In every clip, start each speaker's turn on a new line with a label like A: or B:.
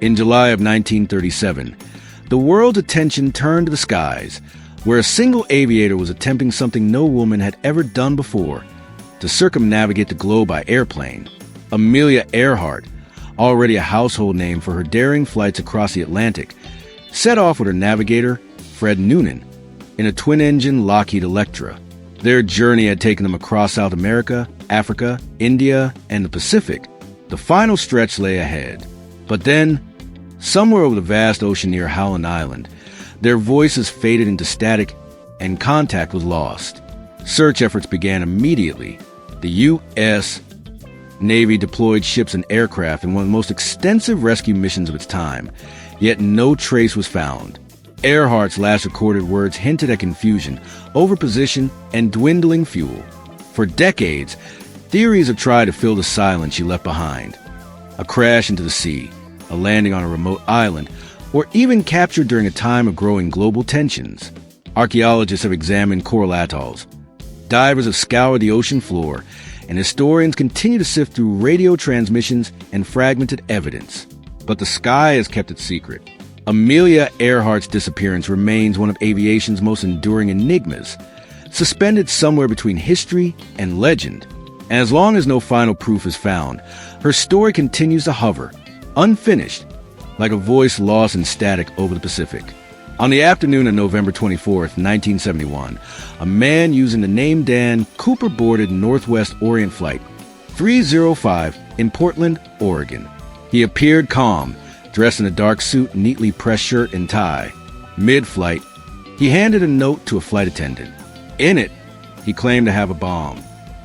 A: In July of 1937, the world's attention turned to the skies, where a single aviator was attempting something no woman had ever done before, to circumnavigate the globe by airplane. Amelia Earhart, already a household name for her daring flights across the Atlantic, set off with her navigator, Fred Noonan, in a twin-engine Lockheed Electra. Their journey had taken them across South America, Africa, India, and the Pacific. The final stretch lay ahead. But then, somewhere over the vast ocean near Howland Island, their voices faded into static and contact was lost. Search efforts began immediately. The U.S. Navy deployed ships and aircraft in one of the most extensive rescue missions of its time, yet no trace was found. Earhart's last recorded words hinted at confusion, overposition, and dwindling fuel. For decades, theories have tried to fill the silence she left behind. A crash into the sea, a landing on a remote island, or even captured during a time of growing global tensions. Archaeologists have examined coral atolls. Divers have scoured the ocean floor, and historians continue to sift through radio transmissions and fragmented evidence. But the sky has kept it secret. Amelia Earhart's disappearance remains one of aviation's most enduring enigmas, suspended somewhere between history and legend. And as long as no final proof is found, her story continues to hover, unfinished, like a voice lost in static over the Pacific. On the afternoon of November 24th, 1971, a man using the name Dan Cooper boarded Northwest Orient Flight 305 in Portland, Oregon. He appeared calm, dressed in a dark suit, neatly pressed shirt and tie. Mid-flight, he handed a note to a flight attendant. In it, he claimed to have a bomb.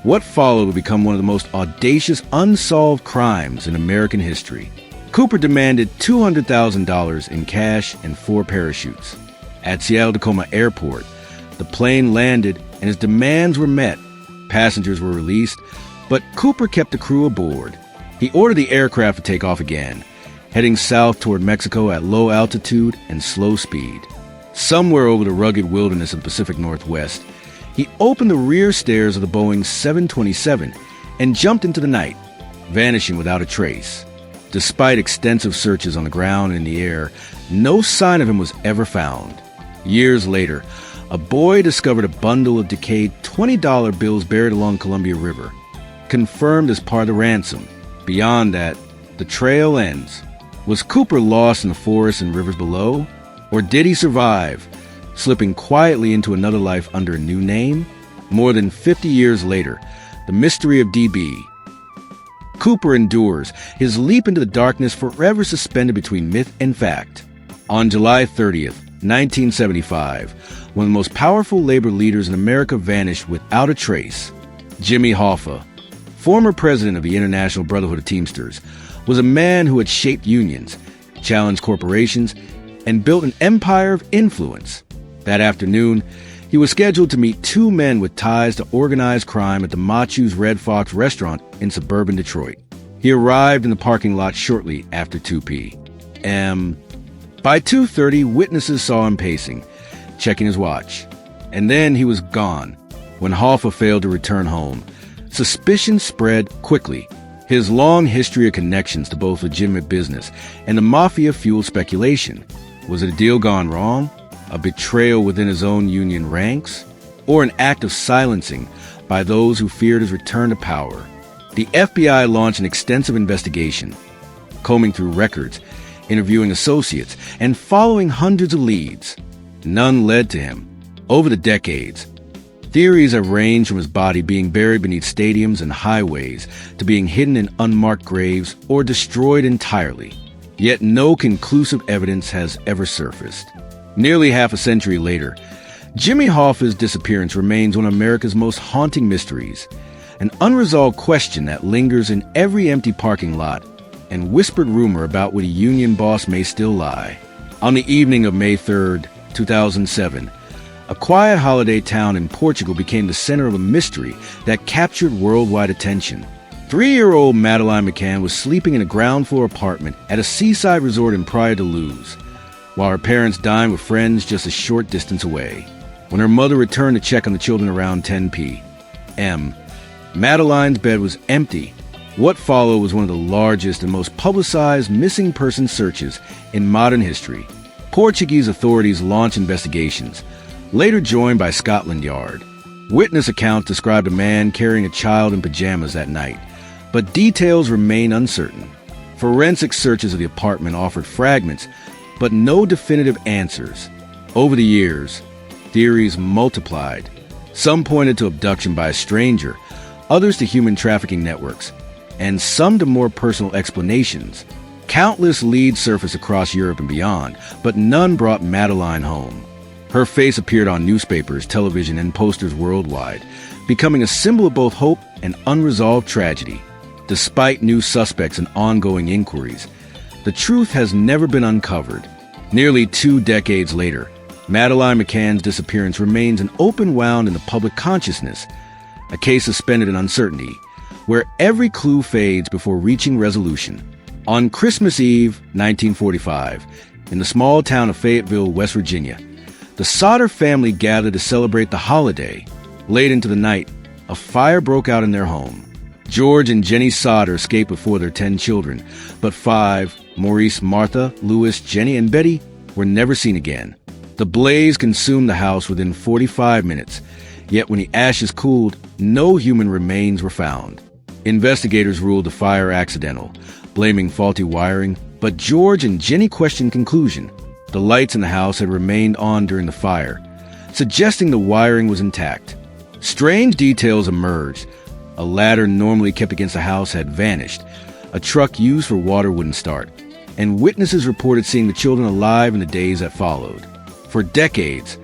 A: What followed would become one of the most audacious unsolved crimes in American history. Cooper demanded $200,000 in cash and 4 parachutes. At Seattle-Tacoma Airport, the plane landed and his demands were met. Passengers were released, but Cooper kept the crew aboard. He ordered the aircraft to take off again, heading south toward Mexico at low altitude and slow speed. Somewhere over the rugged wilderness of the Pacific Northwest, he opened the rear stairs of the Boeing 727 and jumped into the night, vanishing without a trace. Despite extensive searches on the ground and in the air, no sign of him was ever found. Years later, a boy discovered a bundle of decayed $20 bills buried along Columbia River, confirmed as part of the ransom. Beyond that, the trail ends. Was Cooper lost in the forests and rivers below? Or did he survive, slipping quietly into another life under a new name? More than 50 years later, the mystery of DB. Cooper endures, his leap into the darkness forever suspended between myth and fact. On July 30th, 1975, one of the most powerful labor leaders in America vanished without a trace. Jimmy Hoffa, former president of the International Brotherhood of Teamsters, was a man who had shaped unions, challenged corporations, and built an empire of influence. That afternoon, he was scheduled to meet 2 men with ties to organized crime at the Machu's Red Fox restaurant in suburban Detroit. He arrived in the parking lot shortly after 2 p.m. By 2:30, witnesses saw him pacing, checking his watch. And then he was gone. When Hoffa failed to return home, suspicion spread quickly. His long history of connections to both legitimate business and the mafia fueled speculation. Was it a deal gone wrong? A betrayal within his own union ranks? Or an act of silencing by those who feared his return to power? The FBI launched an extensive investigation, combing through records, interviewing associates, and following hundreds of leads. None led to him. Over the decades, theories have ranged from his body being buried beneath stadiums and highways to being hidden in unmarked graves or destroyed entirely. Yet no conclusive evidence has ever surfaced. Nearly half a century later, Jimmy Hoffa's disappearance remains one of America's most haunting mysteries, an unresolved question that lingers in every empty parking lot and whispered rumor about where the union boss may still lie. On the evening of May 3rd, 2007, a quiet holiday town in Portugal became the center of a mystery that captured worldwide attention. 3-year-old Madeline McCann was sleeping in a ground-floor apartment at a seaside resort in Praia de Luz, while her parents dined with friends just a short distance away. When her mother returned to check on the children around 10 p.m., Madeline's bed was empty, What followed was one of the largest and most publicized missing person searches in modern history. Portuguese authorities launched investigations, later joined by Scotland Yard. Witness accounts described a man carrying a child in pajamas that night, but details remain uncertain. Forensic searches of the apartment offered fragments, but no definitive answers. Over the years, theories multiplied. Some pointed to abduction by a stranger, others to human trafficking networks, and some to more personal explanations. Countless leads surfaced across Europe and beyond, but none brought Madeline home. Her face appeared on newspapers, television, and posters worldwide, becoming a symbol of both hope and unresolved tragedy. Despite new suspects and ongoing inquiries, the truth has never been uncovered. Nearly 2 decades later, Madeline McCann's disappearance remains an open wound in the public consciousness, a case suspended in uncertainty, where every clue fades before reaching resolution. On Christmas Eve, 1945, in the small town of Fayetteville, West Virginia, the Sauter family gathered to celebrate the holiday. Late into the night, a fire broke out in their home. George and Jenny Sauter escaped before their 10 children, but 5, Maurice, Martha, Louis, Jenny, and Betty, were never seen again. The blaze consumed the house within 45 minutes, yet when the ashes cooled, no human remains were found. Investigators ruled the fire accidental, blaming faulty wiring, but George and Jenny questioned conclusion. The lights in the house had remained on during the fire, suggesting the wiring was intact. Strange details emerged. A ladder normally kept against the house had vanished. A truck used for water wouldn't start. And witnesses reported seeing the children alive in the days that followed. For decades,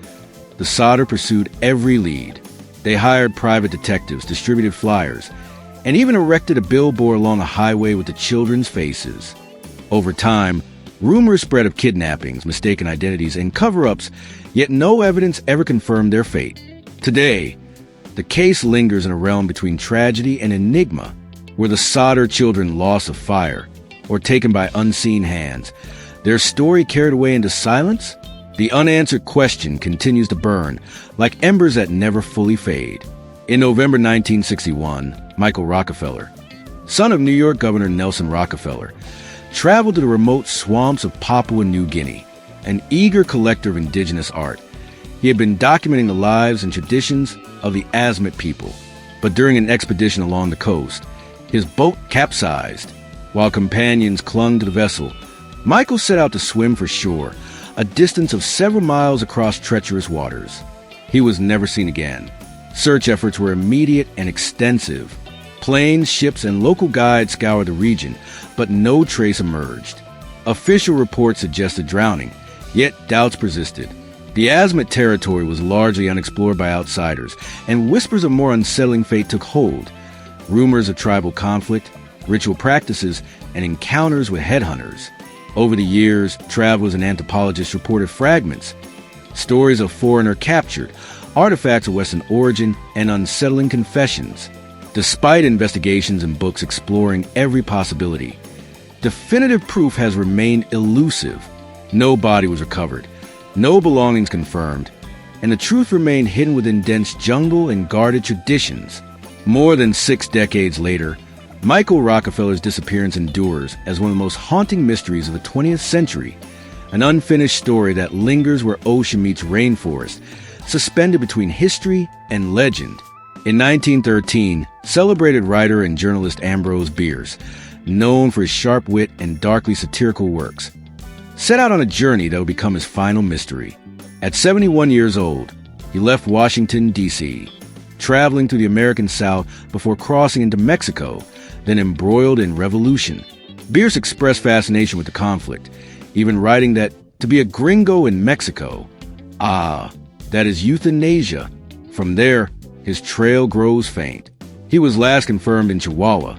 A: the Sauter pursued every lead. They hired private detectives, distributed flyers, and even erected a billboard along a highway with the children's faces. Over time, rumors spread of kidnappings, mistaken identities, and cover-ups, yet no evidence ever confirmed their fate. Today, the case lingers in a realm between tragedy and enigma, where the Sauter children lost of fire or taken by unseen hands, their story carried away into silence. The unanswered question continues to burn, like embers that never fully fade. In November 1961, Michael Rockefeller, son of New York Governor Nelson Rockefeller, traveled to the remote swamps of Papua New Guinea, an eager collector of indigenous art. He had been documenting the lives and traditions of the Asmat people, but during an expedition along the coast, his boat capsized. While companions clung to the vessel, Michael set out to swim for shore, a distance of several miles across treacherous waters. He was never seen again. Search efforts were immediate and extensive. Planes, ships, and local guides scoured the region, but no trace emerged. Official reports suggested drowning, yet doubts persisted. The Asmat territory was largely unexplored by outsiders, and whispers of more unsettling fate took hold. Rumors of tribal conflict, ritual practices, and encounters with headhunters. Over the years, travelers and anthropologists reported fragments, stories of foreigner captured, artifacts of Western origin, and unsettling confessions. Despite investigations and books exploring every possibility, definitive proof has remained elusive. No body was recovered, no belongings confirmed, and the truth remained hidden within dense jungle and guarded traditions. More than 6 decades later, Michael Rockefeller's disappearance endures as one of the most haunting mysteries of the 20th century, an unfinished story that lingers where ocean meets rainforest, suspended between history and legend. In 1913, celebrated writer and journalist Ambrose Bierce, known for his sharp wit and darkly satirical works, set out on a journey that would become his final mystery. At 71 years old, he left Washington, D.C., traveling through the American South before crossing into Mexico, then embroiled in revolution. Bierce expressed fascination with the conflict, even writing that to be a gringo in Mexico, that is euthanasia. From there, his trail grows faint. He was last confirmed in Chihuahua,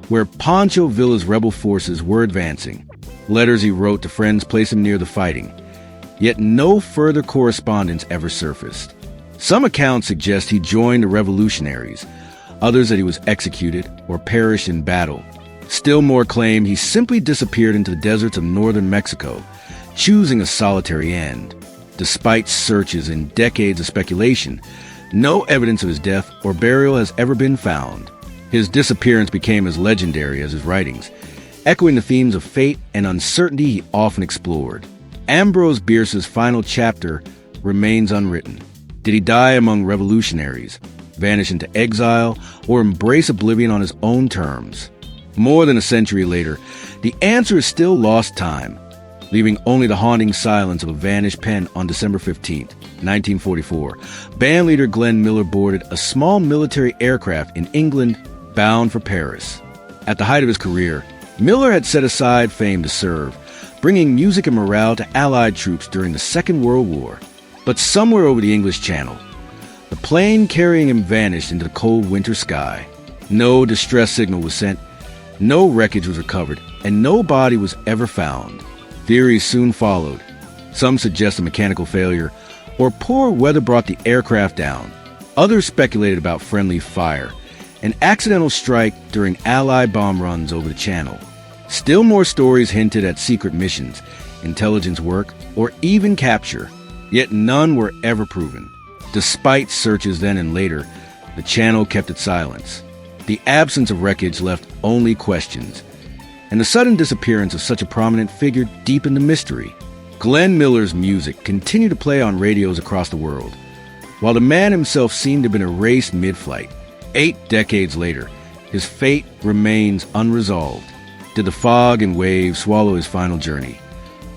A: where Pancho Villa's rebel forces were advancing. Letters he wrote to friends placed him near the fighting, yet no further correspondence ever surfaced. Some accounts suggest he joined the revolutionaries, others that he was executed or perished in battle. Still more claim he simply disappeared into the deserts of northern Mexico, choosing a solitary end. Despite searches and decades of speculation, no evidence of his death or burial has ever been found. His disappearance became as legendary as his writings, echoing the themes of fate and uncertainty he often explored. Ambrose Bierce's final chapter remains unwritten. Did he die among revolutionaries, vanish into exile, or embrace oblivion on his own terms? More than a century later, the answer is still lost time, leaving only the haunting silence of a vanished pen. On December 15, 1944, bandleader Glenn Miller boarded a small military aircraft in England bound for Paris. At the height of his career, Miller had set aside fame to serve, bringing music and morale to Allied troops during the Second World War. But somewhere over the English Channel, the plane carrying him vanished into the cold winter sky. No distress signal was sent, no wreckage was recovered, and no body was ever found. Theories soon followed. Some suggest a mechanical failure, or poor weather brought the aircraft down. Others speculated about friendly fire, an accidental strike during Allied bomb runs over the Channel. Still more stories hinted at secret missions, intelligence work, or even capture, yet none were ever proven. Despite searches then and later, the Channel kept its silence. The absence of wreckage left only questions, and the sudden disappearance of such a prominent figure deepened the mystery. Glenn Miller's music continued to play on radios across the world, while the man himself seemed to have been erased mid-flight. 8 decades later, his fate remains unresolved. Did the fog and waves swallow his final journey?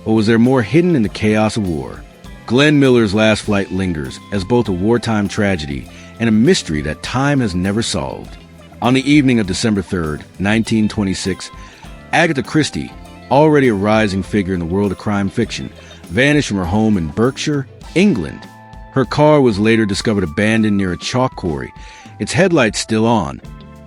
A: Or was there more hidden in the chaos of war? Glenn Miller's last flight lingers as both a wartime tragedy and a mystery that time has never solved. On the evening of December 3rd, 1926, Agatha Christie, already a rising figure in the world of crime fiction, vanished from her home in Berkshire, England. Her car was later discovered abandoned near a chalk quarry, its headlights still on,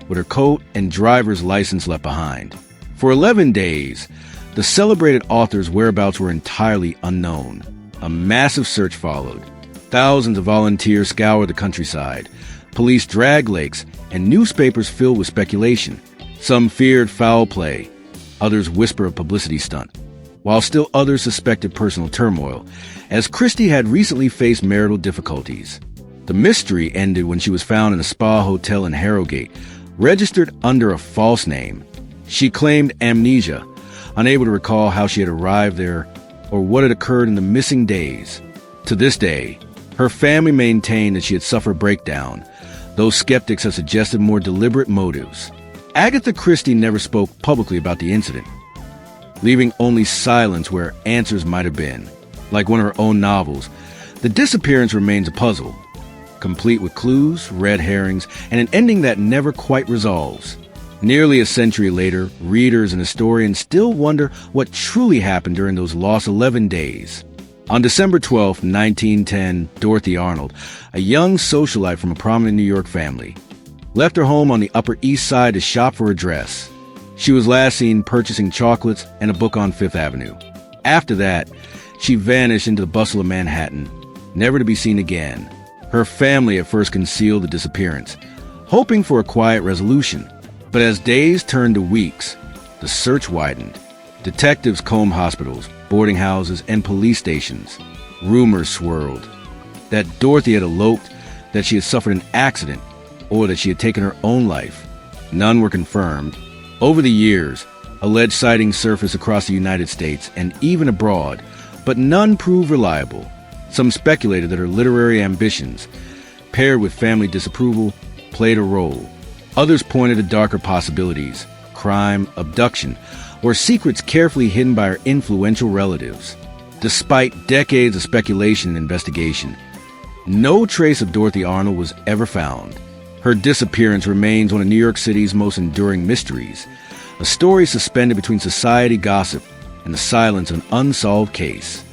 A: with her coat and driver's license left behind. For 11 days, the celebrated author's whereabouts were entirely unknown. A massive search followed. Thousands of volunteers scoured the countryside. Police dragged lakes, and newspapers filled with speculation. Some feared foul play. Others whispered a publicity stunt, while still others suspected personal turmoil, as Christie had recently faced marital difficulties. The mystery ended when she was found in a spa hotel in Harrogate, registered under a false name. She claimed amnesia, unable to recall how she had arrived there or what had occurred in the missing days. To this day, her family maintained that she had suffered a breakdown, though skeptics have suggested more deliberate motives. Agatha Christie never spoke publicly about the incident, leaving only silence where answers might have been. Like one of her own novels, the disappearance remains a puzzle, complete with clues, red herrings, and an ending that never quite resolves. Nearly a century later, readers and historians still wonder what truly happened during those lost 11 days. On December 12, 1910, Dorothy Arnold, a young socialite from a prominent New York family, left her home on the Upper East Side to shop for a dress. She was last seen purchasing chocolates and a book on Fifth Avenue. After that, she vanished into the bustle of Manhattan, never to be seen again. Her family at first concealed the disappearance, hoping for a quiet resolution. But as days turned to weeks, the search widened. Detectives combed hospitals, boarding houses, and police stations. Rumors swirled that Dorothy had eloped, that she had suffered an accident, or that she had taken her own life. None were confirmed. Over the years, alleged sightings surfaced across the United States and even abroad, but none proved reliable. Some speculated that her literary ambitions, paired with family disapproval, played a role. Others pointed to darker possibilities, crime, abduction, or secrets carefully hidden by her influential relatives. Despite decades of speculation and investigation, no trace of Dorothy Arnold was ever found. Her disappearance remains one of New York City's most enduring mysteries, a story suspended between society gossip and the silence of an unsolved case.